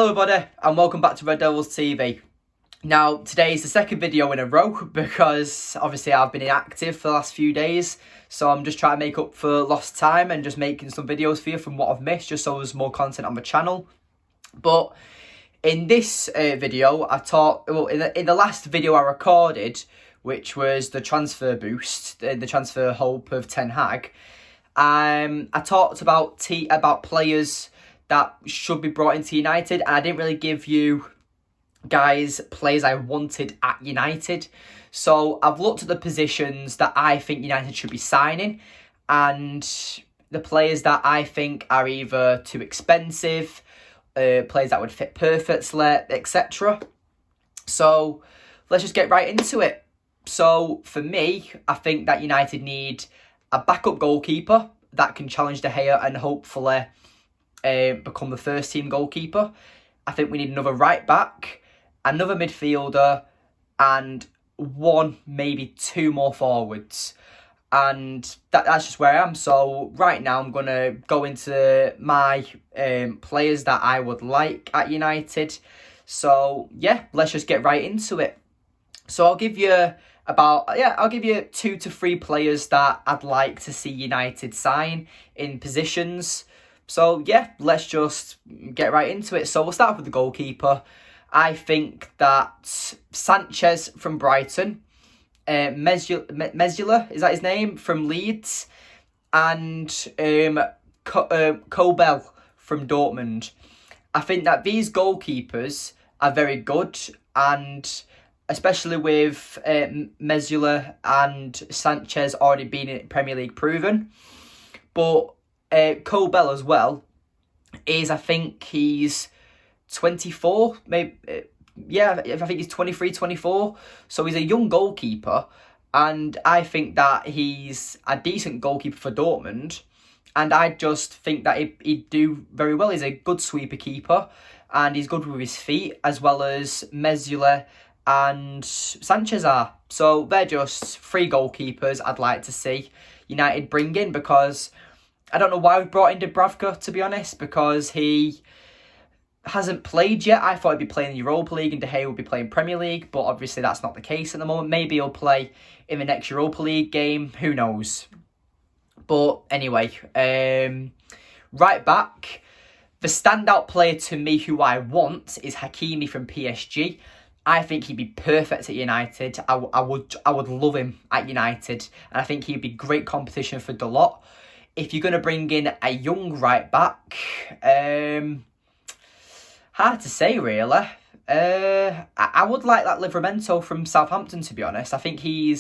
Hello everybody and welcome back to Red Devils TV. Now today is the second video in a row because obviously I've been inactive for the last few days, so I'm just trying to make up for lost time and just making some videos for you from what I've missed, just so there's more content on my channel. But in this video in the last video I recorded, which was the transfer boost, the transfer hope of Ten Hag, I talked about players that should be brought into United, and I didn't really give you guys players I wanted at United. So I've looked at the positions that I think United should be signing and the players that I think are either too expensive, players that would fit perfectly, etc. So let's just get right into it. So for me, I think that United need a backup goalkeeper that can challenge De Gea and hopefully become the first team goalkeeper. I think we need another right back, another midfielder, and one, maybe two more forwards. And that's just where I am. So right now I'm going to go into my players that I would like at United. So yeah, let's just get right into it. So I'll give you 2 to 3 players that I'd like to see United sign in positions. So yeah, let's just get right into it. So we'll start with the goalkeeper. I think that Sanchez from Brighton, Meslier, is that his name, from Leeds, and Kobel from Dortmund. I think that these goalkeepers are very good, and especially with Meslier and Sanchez already being in Premier League proven. But Kobel as well I think he's 24, maybe, I think he's 23, 24. So he's a young goalkeeper, and I think that he's a decent goalkeeper for Dortmund. And I just think that he'd do very well. He's a good sweeper keeper, and he's good with his feet, as well as Meslier and Sanchez are. So they're just 3 goalkeepers I'd like to see United bring in, because I don't know why we brought in Dubravka, to be honest, because he hasn't played yet. I thought he'd be playing the Europa League and De Gea would be playing Premier League, but obviously that's not the case at the moment. Maybe he'll play in the next Europa League game, who knows. But anyway, right back, the standout player to me who I want is Hakimi from PSG. I think he'd be perfect at United. I would love him at United, and I think he'd be great competition for Dalot. If you're going to bring in a young right back, hard to say really. I would like that Livramento from Southampton, to be honest. I think he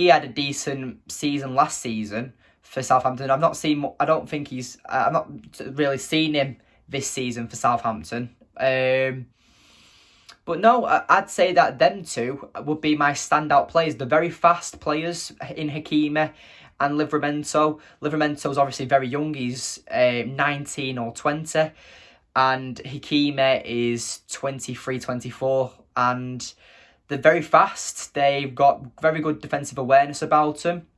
had a decent season last season for Southampton. I've not really seen him this season for Southampton. But no, I'd say that them two would be my standout players. The very fast players in Hakimi and Livramento. Livramento's obviously very young. He's 19 or 20. And Hakimi is 23, 24. And they're very fast. They've got very good defensive awareness about them.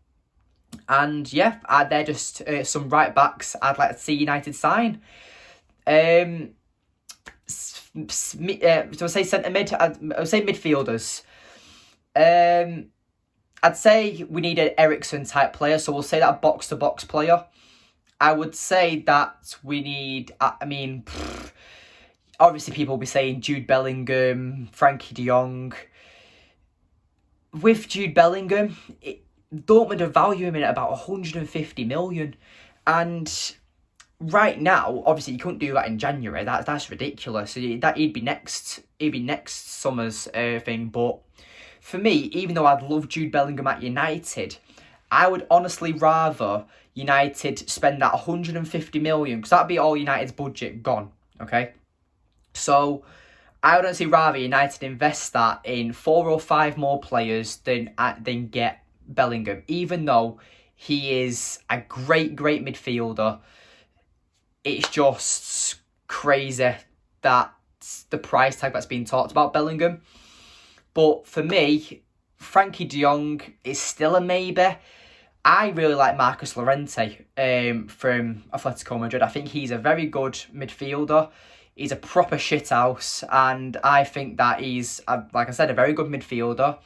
And yeah, they're just some right backs I'd like to see United sign. So I say centre mid. I would say midfielders. I'd say we need an Eriksen type player, so we'll say that a box to box player. I would say that we need. Obviously people will be saying Jude Bellingham, Frankie De Jong. With Jude Bellingham, Dortmund are valuing him at about 150 million, and right now, obviously, you couldn't do that in January. That's ridiculous. He'd be next summer's thing. But for me, even though I'd love Jude Bellingham at United, I would honestly rather United spend that 150 million, because that'd be all United's budget gone. Okay, so I would honestly rather United invest that in 4 or 5 more players than get Bellingham, even though he is a great midfielder. It's just crazy that the price tag that's being talked about Bellingham. But for me, Frankie De Jong is still a maybe. I really like Marcus Llorente from Atletico Madrid. I think he's a very good midfielder. He's a proper shithouse, and I think that he's, like I said, a very good midfielder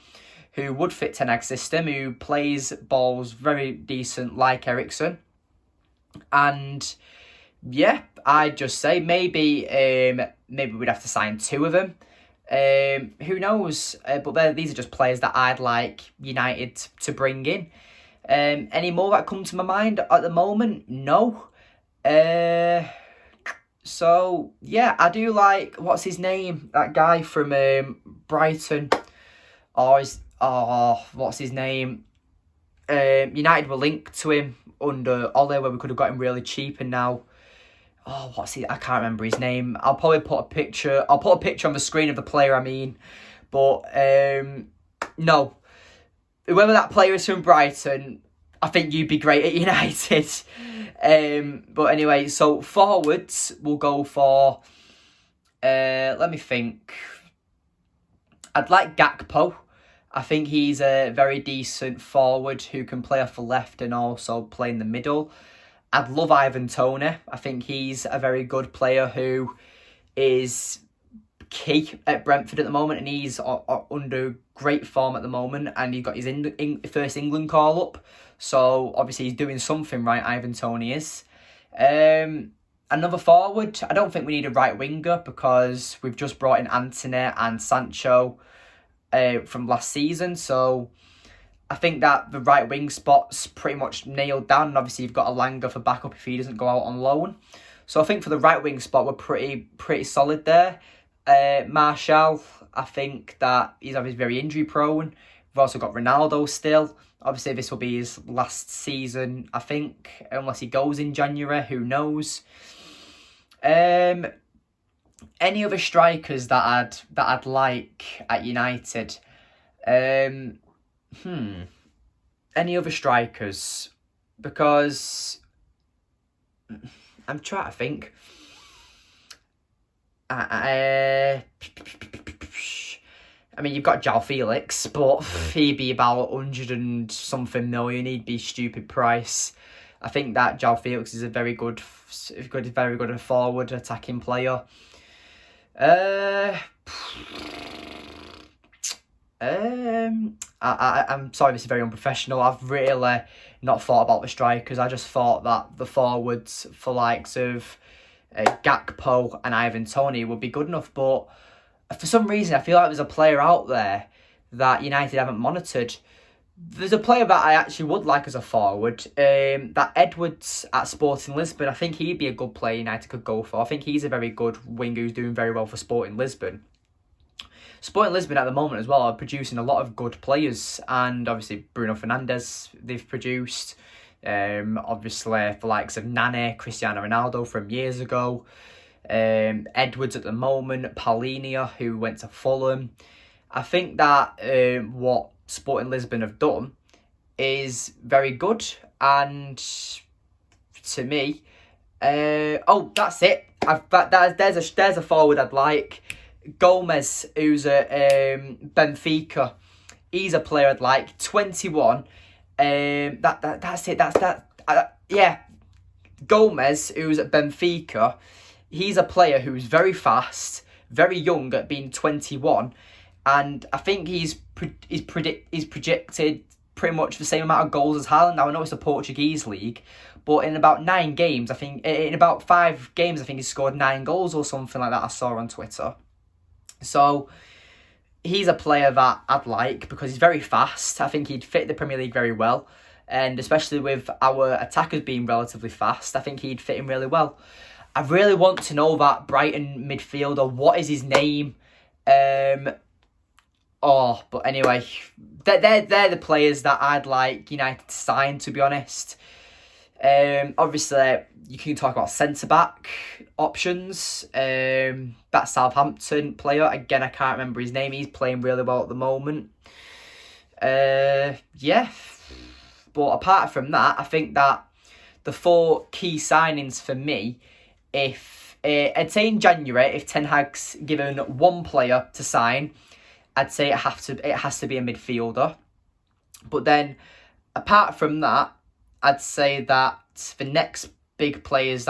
who would fit Ten Hag's system, who plays balls very decent like Eriksen. And yeah, I'd just say maybe we'd have to sign 2 of them. Who knows? But these are just players that I'd like United to bring in. Any more that come to my mind at the moment? No. So yeah, I do like, what's his name? That guy from Brighton. What's his name? United were linked to him under Ole, where we could have got him really cheap, and now, what's he? I can't remember his name. I'll probably put a picture. I'll put a picture on the screen of the player I mean, but no, whoever that player is from Brighton, I think you'd be great at United. But anyway, so forwards we'll go for. Let me think. I'd like Gakpo. I think he's a very decent forward who can play off the left and also play in the middle. I'd love Ivan Toney. I think he's a very good player who is key at Brentford at the moment, and he's under great form at the moment, and he got his first England call up. So obviously he's doing something right, Ivan Toney is. Another forward, I don't think we need a right winger because we've just brought in Antony and Sancho from last season, so I think that the right wing spot's pretty much nailed down, and obviously you've got Elanga for backup if he doesn't go out on loan. So I think for the right wing spot we're pretty solid there. Martial, I think that he's obviously very injury prone. We've also got Ronaldo still. Obviously this will be his last season, I think, unless he goes in January, who knows. Any other strikers that I'd like at United? Any other strikers? Because I'm trying to think. I mean, you've got João Felix, but he'd be about 100 and something million. He'd be stupid price. I think that João Felix is a very good forward attacking player. I'm sorry, this is very unprofessional. I've really not thought about the strikers. I just thought that the forwards for likes of Gakpo and Ivan Toney would be good enough. But for some reason, I feel like there's a player out there that United haven't monitored. There's a player that I actually would like as a forward, that Edwards at Sporting Lisbon. I think he'd be a good player United could go for. I think he's a very good winger who's doing very well for Sporting Lisbon. Sporting Lisbon at the moment as well are producing a lot of good players, and obviously Bruno Fernandes they've produced. Obviously the likes of Nani, Cristiano Ronaldo from years ago. Edwards at the moment, Paulinho who went to Fulham. I think that what Sporting Lisbon have done is very good, and to me, that's it. There's a forward I'd like. Gomez, who's at Benfica. He's a player I'd like. 21. That's it. Yeah. Gomez, who's at Benfica. He's a player who's very fast, very young at being 21, and I think he's projected pretty much the same amount of goals as Haaland. Now I know it's a Portuguese league, but in about 9 games, I think in about 5 games, I think he scored 9 goals or something like that. I saw on Twitter. So he's a player that I'd like because he's very fast. I think he'd fit the Premier League very well, and especially with our attackers being relatively fast, I think he'd fit in really well. I really want to know that Brighton midfielder. What is his name? But anyway, they're the players that I'd like United to sign, to be honest. Obviously, you can talk about centre-back options. That Southampton player, again, I can't remember his name. He's playing really well at the moment. Yeah. But apart from that, I think that the 4 key signings for me, if I'd say in January, if Ten Hag's given 1 player to sign, I'd say it has to be a midfielder. But then, apart from that, I'd say that the next big players,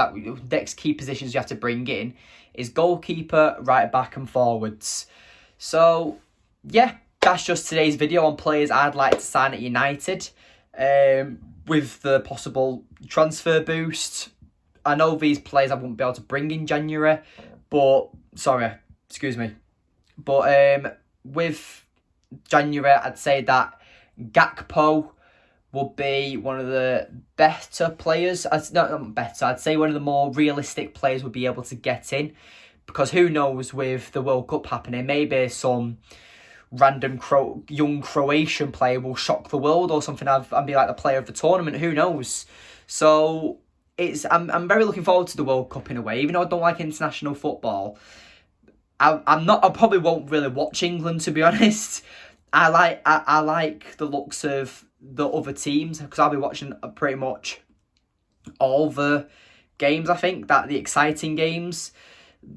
next key positions you have to bring in, is goalkeeper, right back and forwards. So, yeah, that's just today's video on players I'd like to sign at United. With the possible transfer boost. I know these players I won't be able to bring in January, but, But with January, I'd say that Gakpo would be one of the better players. Not better, I'd say one of the more realistic players would be able to get in. Because who knows, with the World Cup happening, maybe some random young Croatian player will shock the world or something and be like the player of the tournament. Who knows? So I'm very looking forward to the World Cup in a way. Even though I don't like international football, I probably won't really watch England, to be honest. I like the looks of the other teams because I'll be watching pretty much all the games. I think that the exciting games,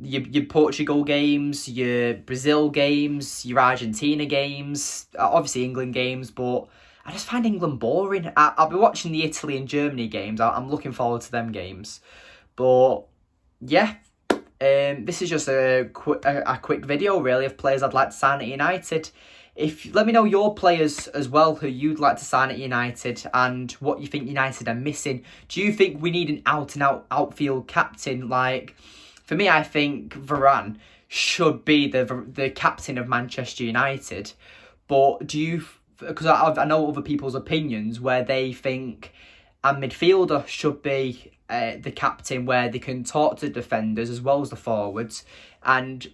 your Portugal games, your Brazil games, your Argentina games, obviously England games, but I just find England boring. I'll be watching the Italy and Germany games. I'm looking forward to them games, but yeah. This is just a quick video really of players I'd like to sign at United. Let me know your players as well who you'd like to sign at United and what you think United are missing. Do you think we need an out-and-out outfield captain? Like, for me, I think Varane should be the captain of Manchester United. But do you... Because I know other people's opinions where they think a midfielder should be the captain, where they can talk to defenders as well as the forwards, and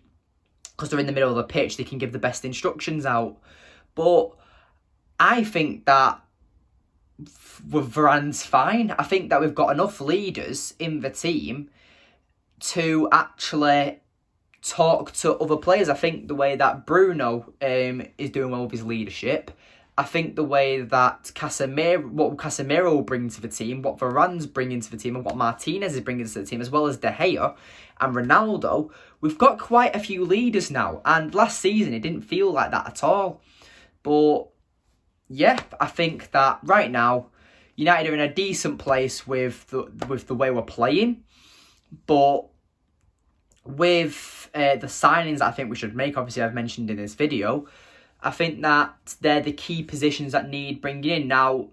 because they're in the middle of the pitch, they can give the best instructions out. But I think that Varane's fine. I think that we've got enough leaders in the team to actually talk to other players. I think the way that Bruno is doing well with his leadership, I think the way that what Casemiro will bring to the team, what Varane's bringing to the team, and what Martinez is bringing to the team, as well as De Gea and Ronaldo, we've got quite a few leaders now. And last season, it didn't feel like that at all. But yeah, I think that right now, United are in a decent place with the way we're playing. But with the signings that I think we should make, obviously I've mentioned in this video, I think that they're the key positions that need bringing in. Now,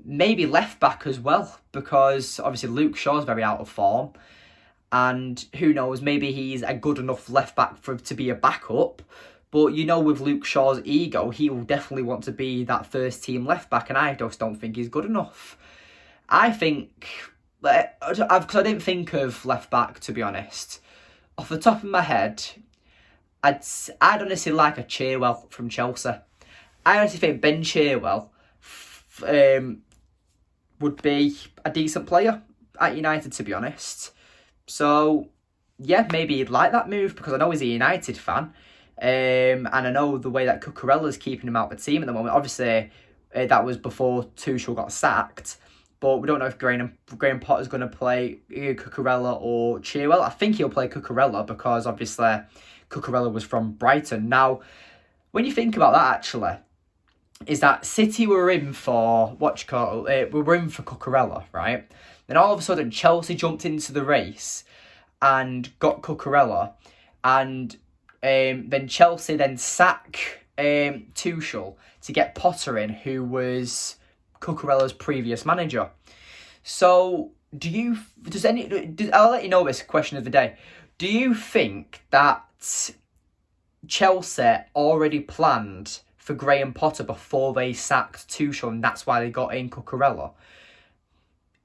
maybe left back as well, because obviously Luke Shaw's very out of form. And who knows, maybe he's a good enough left back to be a backup. But you know, with Luke Shaw's ego, he will definitely want to be that first team left back. And I just don't think he's good enough. I think, because I didn't think of left back, to be honest. Off the top of my head, I'd honestly like a Chilwell from Chelsea. I honestly think Ben Chilwell would be a decent player at United, to be honest. So, yeah, maybe he'd like that move because I know he's a United fan. And I know the way that Cucurella's keeping him out of the team at the moment. Obviously, that was before Tuchel got sacked. But we don't know if Graham Potter's going to play Cucurella or Chilwell. I think he'll play Cucurella because obviously Cucurella was from Brighton. Now, when you think about that, actually, is that City were in for we were in for Cucurella, right? Then all of a sudden, Chelsea jumped into the race and got Cucurella, and then Chelsea then sack Tuchel to get Potter in, who was Cucurella's previous manager. So, I'll let you know this question of the day. Do you think that Chelsea already planned for Graham Potter before they sacked Tuchel, and that's why they got in Cucurella?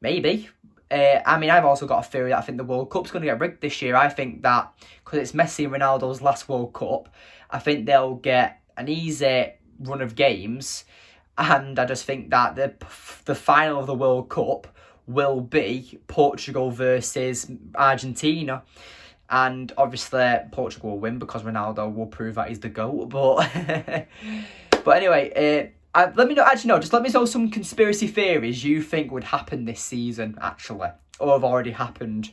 Maybe. I mean, I've also got a theory that I think the World Cup's going to get rigged this year. I think that because it's Messi and Ronaldo's last World Cup, I think they'll get an easy run of games, and I just think that the final of the World Cup will be Portugal versus Argentina. And obviously, Portugal will win because Ronaldo will prove that he's the GOAT. But anyway, let me know. Actually, no. Just let me know some conspiracy theories you think would happen this season, actually, or have already happened.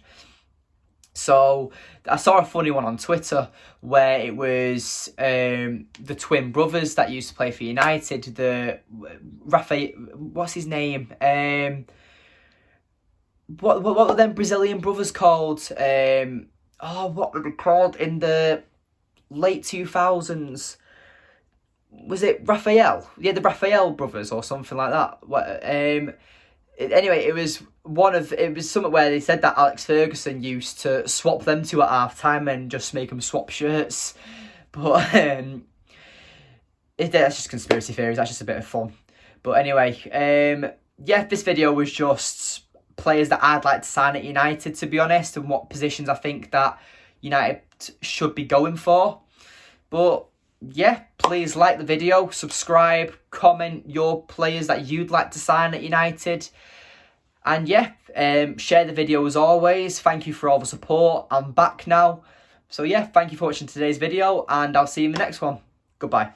So I saw a funny one on Twitter where it was the twin brothers that used to play for United. The Rafael, what's his name? What were them Brazilian brothers called? oh, what were they called in the late 2000s? Was it Raphael? Yeah, the Raphael brothers or something like that. Anyway, it was something where they said that Alex Ferguson used to swap them two at half time and just make them swap shirts. But that's just conspiracy theories. That's just a bit of fun. But anyway, yeah, this video was just players that I'd like to sign at United, to be honest, and what positions I think that United should be going for. But yeah, please like the video, subscribe, comment your players that you'd like to sign at United. And yeah, share the video as always. Thank you for all the support. I'm back now. So yeah, thank you for watching today's video, and I'll see you in the next one. Goodbye.